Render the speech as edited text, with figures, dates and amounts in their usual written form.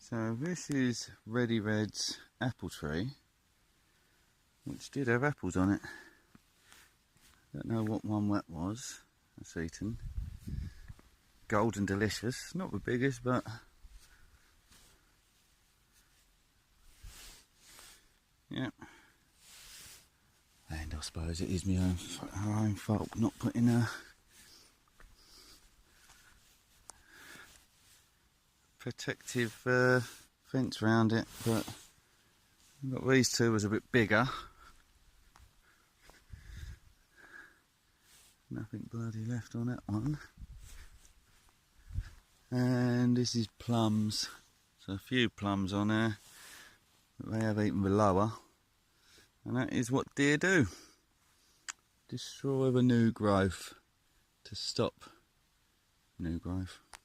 So this is Ready Red's apple tree, which did have apples on it. Don't know what one that was. That's eaten. Golden delicious, not the biggest, but yeah. And I suppose it is my own fault not putting a protective fence around it, but I got these two was a bit bigger. Nothing bloody left on that one. And this is plums. So a few plums on there, but they have eaten the lower. And that is what deer do. Destroy the new growth to stop new growth.